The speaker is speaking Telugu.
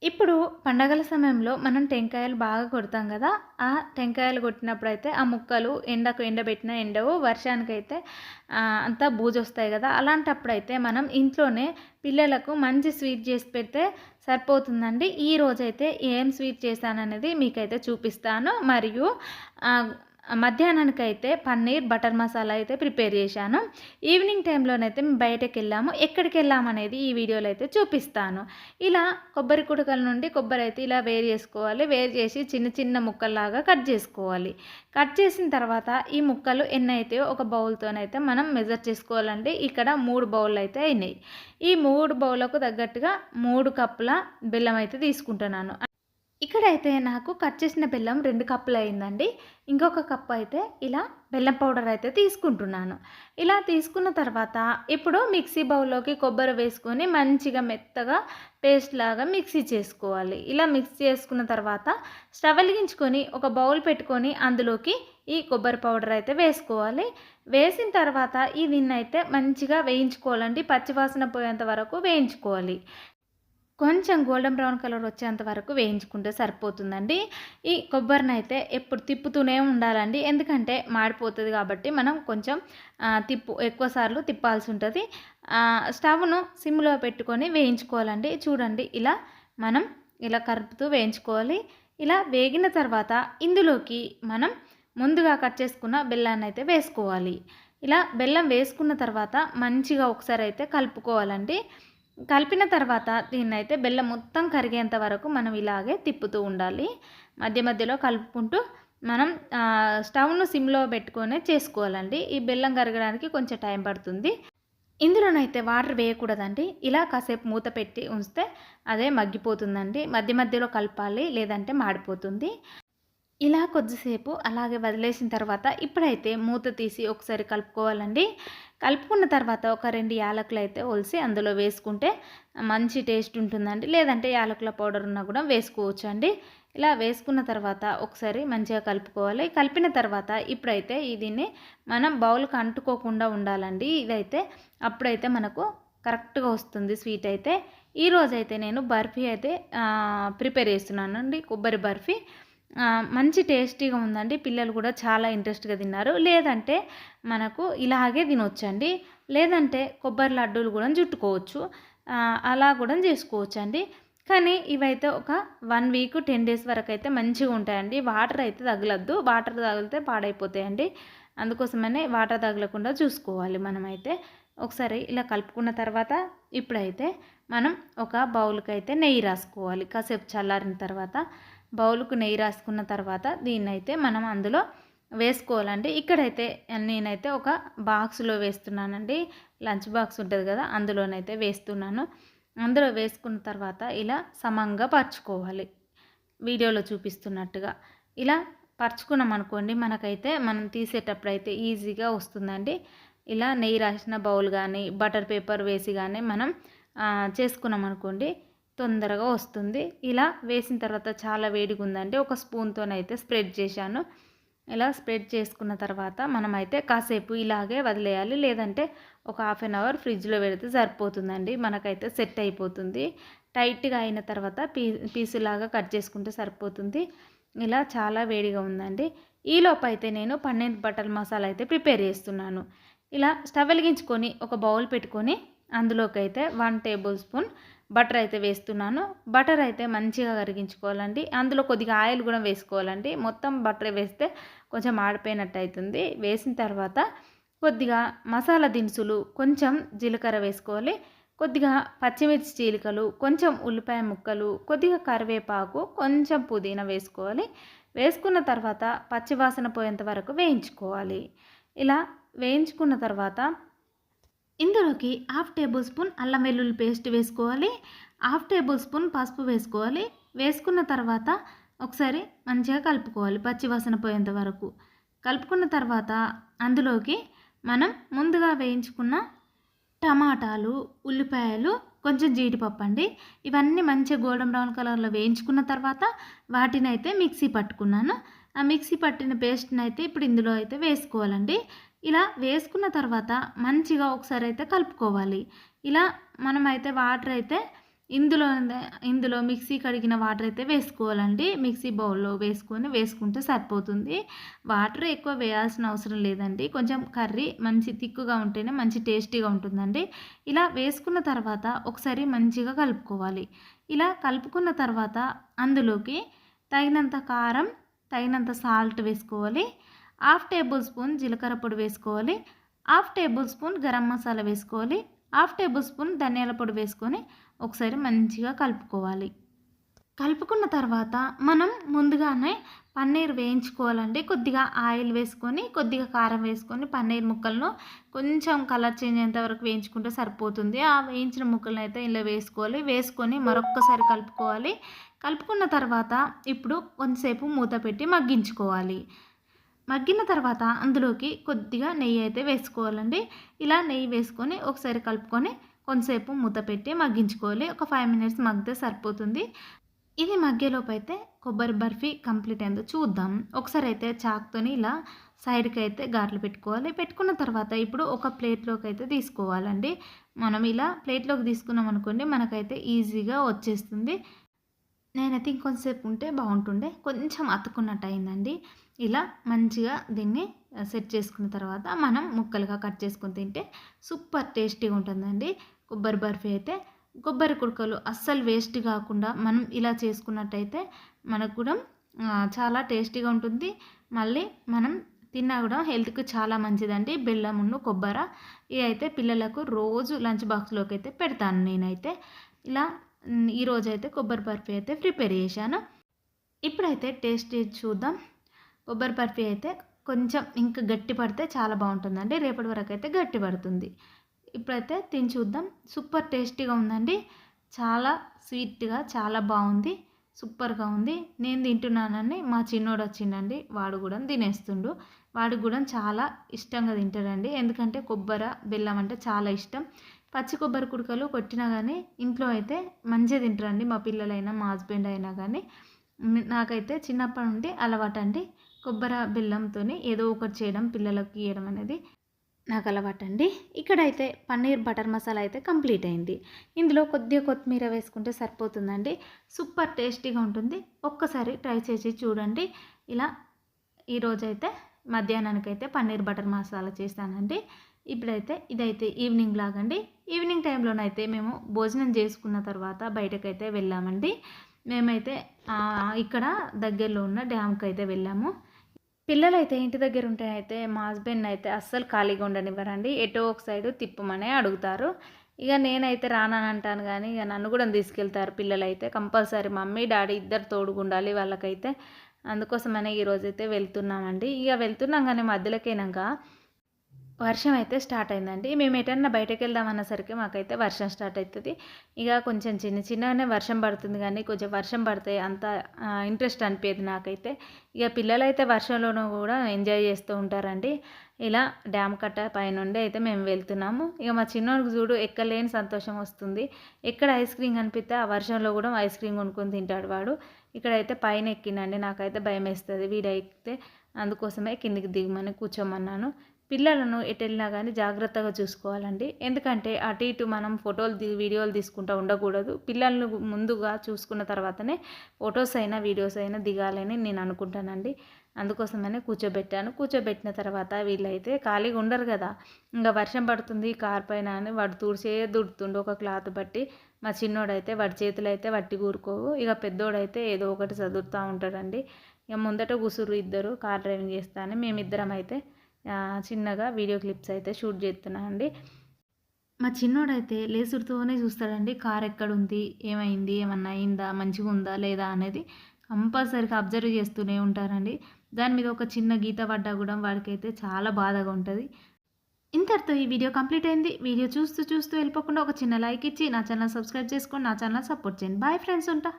ఇప్పుడు పండగల సమయంలో మనం టెంకాయలు బాగా కొడతాం గదా! ఆ టెంకాయలు కొట్టినప్పుడైతే ఆ ముక్కలు ఎండకు ఎండబెట్టినా ఎండవు, వర్షానికైతే అంతా బూజొస్తాయి గదా! అలాంటప్పుడైతే మనం ఇంట్లోనే పిల్లలకు మంచి స్వీట్ చేసి పెడితే సరిపోతుందండి. ఈరోజైతే ఏం స్వీట్ చేశాననేది మీకైతే చూపిస్తాను. మరియు ఆహ్, మధ్యాహ్నానికైతే పన్నీర్ బటర్ మసాలా అయితే ప్రిపేర్ చేశాను. ఈవినింగ్ టైంలోనైతే మేము బయటకెళ్ళాము. ఎక్కడికెళ్ళామనేది ఈ వీడియోలో అయితే చూపిస్తాను. ఇలా కొబ్బరి కుడకల నుండి కొబ్బరి అయితే ఇలా వేరు చేసుకోవాలి. వేరు చేసి చిన్న చిన్న ముక్కల్లాగా కట్ చేసుకోవాలి. కట్ చేసిన తర్వాత ఈ ముక్కలు ఎన్నైతాయో ఒక బౌల్‌తోనైతే మనం మెజర్ చేసుకోవాలండి. ఇక్కడ 3 బౌల్‌లు అయితే అయినాయి. ఈ 3 బౌల్‌లకు తగ్గట్టుగా 3 కప్పుల బెల్లం అయితే తీసుకుంటున్నాను. ఇక్కడైతే నాకు కట్ చేసిన బెల్లం 2 కప్పులు అయిందండి. ఇంకొక కప్పు అయితే ఇలా బెల్లం పౌడర్ అయితే తీసుకుంటున్నాను. ఇలా తీసుకున్న తర్వాత ఇప్పుడు మిక్సీ బౌల్‌లోకి కొబ్బరి వేసుకొని మంచిగా మెత్తగా పేస్ట్ లాగా మిక్సీ చేసుకోవాలి. ఇలా మిక్స్ చేసుకున్న తర్వాత స్టవ్ వెలిగించుకొని ఒక బౌల్ పెట్టుకొని అందులోకి ఈ కొబ్బరి పౌడర్ అయితే వేసుకోవాలి. వేసిన తర్వాత దీన్నైతే మంచిగా వేయించుకోవాలండి. పచ్చివాసన పోయేంత వరకు వేయించుకోవాలి. కొంచెం గోల్డెన్ బ్రౌన్ కలర్ వచ్చేంత వరకు వేయించుకుంటే సరిపోతుందండి. ఈ కొబ్బరినైతే ఎప్పుడు తిప్పుతూనే ఉండాలండి. ఎందుకంటే మాడిపోతది కాబట్టి మనం కొంచెం ఎక్కువ సార్లు తిప్పాల్సి ఉంటది. స్టవ్‌ను సిమ్‌లో పెట్టుకొని వేయించుకోవాలండి. చూడండి మనం ఇలా కలుపుతూ వేయించుకోవాలి. ఇలా వేగిన తర్వాత ఇందులోకి మనం ముందుగా కట్ చేసుకున్న బెల్లాన్నయితే వేసుకోవాలి. ఇలా బెల్లం వేసుకున్న తర్వాత మంచిగా ఒకసారి అయితే కలుపుకోవాలండి. కలిపిన తర్వాత దీన్నైతే బెల్లం మొత్తం కరిగేంత వరకు మనం ఇలాగే తిప్పుతూ ఉండాలి. మధ్య మధ్యలో కలుపుకుంటూ మనం స్టవ్‌ను సిమ్‌లో పెట్టుకొనే చేసుకోవాలండి. ఈ బెల్లం కరగడానికి కొంచెం టైం పడుతుంది. ఇందులోనైతే వాటర్ వేయకూడదండి. ఇలా కాసేపు మూత పెట్టి ఉంచితే అదే మగ్గిపోతుందండి. మధ్య మధ్యలో కలపాలి, లేదంటే మాడిపోతుంది. ఇలా కొద్దిసేపు అలాగే వదిలేసిన తర్వాత ఇప్పుడైతే మూత తీసి ఒకసారి కలుపుకోవాలండి. కలుపుకున్న తర్వాత ఒక 2 యాలకులు అయితే ఒలిసి అందులో వేసుకుంటే మంచి టేస్ట్ ఉంటుందండి. లేదంటే యాలకుల పౌడర్ ఉన్నా కూడా వేసుకోవచ్చండి. ఇలా వేసుకున్న తర్వాత ఒకసారి మంచిగా కలుపుకోవాలి. కలిపిన తర్వాత ఇప్పుడైతే దీన్ని మనం బౌల్‌కి అంటుకోకుండా ఉండాలండి. అప్పుడైతే మనకు కరెక్ట్‌గా వస్తుంది స్వీట్ అయితే. ఈరోజైతే నేను బర్ఫీ అయితే ప్రిపేర్ చేస్తున్నానండి, కొబ్బరి బర్ఫీ. మంచి టేస్టీగా ఉందండి. పిల్లలు కూడా చాలా ఇంట్రెస్ట్‌గా తిన్నారు. లేదంటే మనకు ఇలాగే తినొచ్చండి. లేదంటే కొబ్బరి లడ్డూలు కూడా చుట్టుకోవచ్చు. అలా కూడా చేసుకోవచ్చండి. కానీ ఇవైతే ఒక 1 వీక్ 10 డేస్ వరకైతే మంచిగా ఉంటాయండి. వాటర్ అయితే తగలొద్దు. వాటర్ తగిలితే పాడైపోతాయండి. అందుకోసమనే వాటర్ తగలకుండా చూసుకోవాలి మనమైతే. ఒకసారి ఇలా కలుపుకున్న తర్వాత ఇప్పుడైతే మనం ఒక బౌల్‌కైతే నెయ్యి రాసుకోవాలి. కాసేపు చల్లారిన తర్వాత బౌల్‌కు నెయ్యి రాసుకున్న తర్వాత దీన్నైతే మనం అందులో వేసుకోవాలండి. ఇక్కడైతే నేనైతే ఒక బాక్స్‌లో వేస్తున్నానండి. లంచ్ బాక్స్ ఉంటుంది కదా! అందులోనైతే వేస్తున్నాను. అందులో వేసుకున్న తర్వాత ఇలా సమంగా పరుచుకోవాలి. వీడియోలో చూపిస్తున్నట్టుగా. ఇలా పరుచుకున్నామనుకోండి మనకైతే మనం తీసేటప్పుడైతే ఈజీగా వస్తుందండి. ఇలా నెయ్యి రాసిన బౌల్ కానీ, బటర్ పేపర్ వేసి కానీ మనం చేసుకున్నామనుకోండి తొందరగా వస్తుంది. ఇలా వేసిన తర్వాత చాలా వేడిగా ఉందండి. ఒక స్పూన్‌తోనైతే స్ప్రెడ్ చేశాను. ఇలా స్ప్రెడ్ చేసుకున్న తర్వాత మనమైతే కాసేపు ఇలాగే వదిలేయాలి. లేదంటే ఒక హాఫ్ అన్ అవర్ ఫ్రిడ్జ్‌లో పెడితే సరిపోతుందండి. మనకైతే సెట్ అయిపోతుంది. టైట్‌గా అయిన తర్వాత పీసులాగా కట్ చేసుకుంటే సరిపోతుంది. ఇలా చాలా వేడిగా ఉందండి. ఈలోపు అయితే నేను పన్నీర్ బటర్ మసాలా అయితే ప్రిపేర్ చేస్తున్నాను. ఇలా స్టవ్ వెలిగించుకొని ఒక బౌల్ పెట్టుకొని అందులోకైతే 1 టేబుల్ స్పూన్ బటర్ అయితే వేస్తున్నాను. బటర్ అయితే మంచిగా కరిగించుకోవాలండి. అందులో కొద్దిగా ఆయిల్ కూడా వేసుకోవాలండి. మొత్తం బటర్ వేస్తే కొంచెం మాడిపోయినట్టు అవుతుంది. వేసిన తర్వాత కొద్దిగా మసాలా దినుసులు, కొంచెం జీలకర్ర వేసుకోవాలి. కొద్దిగా పచ్చిమిర్చి చీలికలు, కొంచెం ఉల్లిపాయ ముక్కలు, కొద్దిగా కరివేపాకు, కొంచెం పుదీనా వేసుకోవాలి. వేసుకున్న తర్వాత పచ్చివాసన పోయేంత వరకు వేయించుకోవాలి. ఇలా వేయించుకున్న తర్వాత ఇందులోకి హాఫ్ టేబుల్ స్పూన్ అల్లం వెల్లుల్లి పేస్ట్ వేసుకోవాలి. హాఫ్ టేబుల్ స్పూన్ పసుపు వేసుకోవాలి. వేసుకున్న తర్వాత ఒకసారి మంచిగా కలుపుకోవాలి పచ్చివాసన పోయేంత వరకు. కలుపుకున్న తర్వాత అందులోకి మనం ముందుగా వేయించుకున్న టమాటాలు, ఉల్లిపాయలు, కొంచెం జీడిపప్పు అండి. ఇవన్నీ మంచిగా గోల్డెన్ బ్రౌన్ కలర్లో వేయించుకున్న తర్వాత వాటినైతే మిక్సీ పట్టుకున్నాను. ఆ మిక్సీ పట్టిన పేస్ట్ని అయితే ఇప్పుడు ఇందులో అయితే వేసుకోవాలండి. ఇలా వేసుకున్న తర్వాత మంచిగా ఒకసారి అయితే కలుపుకోవాలి. ఇలా మనమైతే వాటర్ అయితే ఇందులో మిక్సీ కడిగిన వాటర్ అయితే వేసుకోవాలండి. మిక్సీ బౌల్‌లో వేసుకుంటే సరిపోతుంది. వాటర్ ఎక్కువ వేయాల్సిన అవసరం లేదండి. కొంచెం కర్రీ మంచి థిక్‌గా ఉంటేనే మంచి టేస్టీగా ఉంటుందండి. ఇలా వేసుకున్న తర్వాత ఒకసారి మంచిగా కలుపుకోవాలి. ఇలా కలుపుకున్న తర్వాత అందులోకి తగినంత కారం, తగినంత సాల్ట్ వేసుకోవాలి. 1/2 టేబుల్ స్పూన్ జీలకర్ర పొడి వేసుకోవాలి. 1/2 టేబుల్ స్పూన్ గరం మసాలా వేసుకోవాలి. 1/2 టేబుల్ స్పూన్ ధనియాల పొడి వేసుకొని ఒకసారి మంచిగా కలుపుకోవాలి. కలుపుకున్న తర్వాత మనం ముందుగానే పన్నీర్ వేయించుకోవాలండి. కొద్దిగా ఆయిల్ వేసుకొని, కొద్దిగా కారం వేసుకొని పన్నీర్ ముక్కలను కొంచెం కలర్ చేంజ్ అయ్యేంత వరకు వేయించుకుంటే సరిపోతుంది. ఆ వేయించిన ముక్కలను అయితే ఇందులో వేసుకోవాలి. వేసుకొని మరొక్కసారి కలుపుకోవాలి. కలుపుకున్న తర్వాత ఇప్పుడు కొంచెంసేపు మూత పెట్టి మగ్గించుకోవాలి. మగ్గిన తర్వాత అందులోకి కొద్దిగా నెయ్యి అయితే వేసుకోవాలండి. ఇలా నెయ్యి వేసుకొని ఒకసారి కలుపుకొని కొంతసేపు మూత పెట్టి మగ్గించుకోవాలి. ఒక 5 మినిట్స్ మగ్గితే సరిపోతుంది. ఇది మగ్గేలోపు అయితే కొబ్బరి బర్ఫీ కంప్లీట్ అయిందో చూద్దాం. ఒకసారి అయితే చాక్తోని ఇలా సైడ్కి అయితే ఘాట్లు పెట్టుకోవాలి. పెట్టుకున్న తర్వాత ఇప్పుడు ఒక ప్లేట్లోకి అయితే తీసుకోవాలండి. మనం ఇలా ప్లేట్లోకి తీసుకున్నాం అనుకోండి, మనకైతే ఈజీగా వచ్చేస్తుంది. నేనైతే ఇంకొంచెంసేపు ఉంటే బాగుంటుండే, కొంచెం అతుక్కున్నట్టు అయిందండి. ఇలా మంచిగా దీన్ని సెట్ చేసుకున్న తర్వాత మనం ముక్కలుగా కట్ చేసుకొని తింటే సూపర్ టేస్టీగా ఉంటుందండి కొబ్బరి బర్ఫీ అయితే. కొబ్బరి కుడకలు అస్సలు వేస్ట్ కాకుండా మనం ఇలా చేసుకున్నట్టయితే మనకు కూడా చాలా టేస్టీగా ఉంటుంది. మళ్ళీ మనం తిన్నా కూడా హెల్త్కి చాలా మంచిదండి. బెల్లమును కొబ్బరి ఇవి అయితే పిల్లలకు రోజు లంచ్ బాక్స్లోకి అయితే పెడతాను నేనైతే. ఇలా ఈరోజైతే కొబ్బరి బర్ఫీ అయితే ప్రిపేర్ చేశాను. ఇప్పుడైతే టేస్ట్ చేసి చూద్దాం. కొబ్బరి బర్ఫీ అయితే కొంచెం ఇంకా గట్టి పడితే చాలా బాగుంటుందండి. రేపటి వరకు అయితే గట్టి పడుతుంది. ఇప్పుడైతే తిని చూద్దాం. సూపర్ టేస్టీగా ఉందండి. చాలా స్వీట్గా చాలా బాగుంది. సూపర్గా ఉంది. నేను తింటున్నానని మా చిన్నోడు వచ్చిండండి, వాడు కూడా తినేస్తుండు. వాడికి కూడా చాలా ఇష్టంగా తింటాడండి. ఎందుకంటే కొబ్బరి బెల్లం అంటే చాలా ఇష్టం. పచ్చి కొబ్బరి కుడకలు కొట్టినా కానీ ఇంట్లో అయితే మంచిగా తింటారండి మా పిల్లలైనా మా హస్బెండ్ అయినా కానీ. నాకైతే చిన్నప్పటి నుండి అలవాటండి. కొబ్బరి బెల్లంతో ఏదో ఒకటి చేయడం, పిల్లలకు ఇవ్వడం అనేది నాకు అలవాటండి. ఇక్కడైతే పన్నీర్ బటర్ మసాలా అయితే కంప్లీట్ అయింది. ఇందులో కొద్దిగా కొత్తిమీర వేసుకుంటే సరిపోతుందండి. సూపర్ టేస్టీగా ఉంటుంది. ఒక్కసారి ట్రై చేసి చూడండి. ఇలా ఈరోజైతే మధ్యాహ్నానికైతే పన్నీర్ బటర్ మసాలా చేస్తానండి. ఇప్పుడైతే ఇదైతే ఈవినింగ్ లాగండి. ఈవినింగ్ టైంలోనైతే మేము భోజనం చేసుకున్న తర్వాత బయటకైతే వెళ్ళామండి. మేమైతే ఇక్కడ దగ్గరలో ఉన్న డ్యామ్కి అయితే వెళ్ళాము. పిల్లలైతే ఇంటి దగ్గర ఉంటే అయితే మా హస్బెండ్ అయితే అస్సలు ఖాళీగా ఉండనివ్వరండి. ఎటో ఒక సైడు తిప్పమనే అడుగుతారు. ఇక నేనైతే రానని అంటాను కానీ ఇక నన్ను కూడా తీసుకెళ్తారు పిల్లలైతే. కంపల్సరీ మమ్మీ డాడీ ఇద్దరు తోడుగుండాలి వాళ్ళకైతే. అందుకోసమనే ఈరోజైతే వెళ్తున్నామండి. ఇక వెళ్తున్నాం కానీ మధ్యలోకైనాక వర్షం అయితే స్టార్ట్ అయిందండి. మేము ఎటన్నా బయటకు వెళ్దాం అన్నసరికి మాకైతే వర్షం స్టార్ట్ అవుతుంది. ఇక కొంచెం చిన్నగానే వర్షం పడుతుంది కానీ కొంచెం వర్షం పడితే అంత ఇంట్రెస్ట్ అనిపించదు నాకైతే. ఇక పిల్లలైతే వర్షంలోనూ కూడా ఎంజాయ్ చేస్తూ ఉంటారండి. ఇలా డ్యామ్ కట్ట పైనుండి అయితే మేము వెళ్తున్నాము. ఇక మా చిన్నోడికి చూడు ఎక్కలేని సంతోషం వస్తుంది. ఎక్కడ ఐస్ క్రీమ్ కనిపిస్తే ఆ వర్షంలో కూడా ఐస్ క్రీమ్ కొనుక్కొని తింటాడు వాడు. ఇక్కడైతే పైన ఎక్కినండి, నాకైతే భయం వేస్తుంది వీడైతే. అందుకోసమే కిందికి దిగమని కూర్చోమన్నాను. పిల్లలను ఎటు వెళ్ళినా కానీ జాగ్రత్తగా చూసుకోవాలండి. ఎందుకంటే అటు ఇటు మనం వీడియోలు తీసుకుంటూ ఉండకూడదు. పిల్లలను ముందుగా చూసుకున్న తర్వాతనే ఫొటోస్ అయినా వీడియోస్ అయినా దిగాలని నేను అనుకుంటానండి. అందుకోసమనే కూర్చోబెట్టిన తర్వాత వీళ్ళైతే ఖాళీగా ఉండరు కదా. ఇంకా వర్షం పడుతుంది కార్ పైన అని వాడు దుడుతుండు ఒక క్లాత్ బట్టి. మా చిన్నోడైతే వాడి చేతులు అయితే వట్టి కూరుకోవు. ఇక పెద్దోడైతే ఏదో ఒకటి చదువుతూ ఉంటాడండి. ఇక ముందట కూసురు ఇద్దరు కార్ డ్రైవింగ్ చేస్తాను. మేమిద్దరం అయితే చిన్నగా వీడియో క్లిప్స్ అయితే షూట్ చేస్తున్నాను అండి. మా చిన్నోడైతే లేసుడుతోనే చూస్తాడండి కార్ ఎక్కడుంది, ఏమైంది, ఏమన్నా అయిందా, మంచిగా ఉందా లేదా అనేది కంపల్సరీగా అబ్జర్వ్ చేస్తూనే ఉంటారండి. దాని మీద ఒక చిన్న గీత పడ్డా కూడా వాడికైతే చాలా బాధగా ఉంటుంది. ఇంతటితో ఈ వీడియో కంప్లీట్ అయింది. వీడియో చూస్తూ వెళ్ళిపోకుండా ఒక చిన్న లైక్ ఇచ్చి నా ఛానల్ సబ్స్క్రైబ్ చేసుకొని నా ఛానల్ సపోర్ట్ చేయండి. బాయ్ ఫ్రెండ్స్, ఉంటా.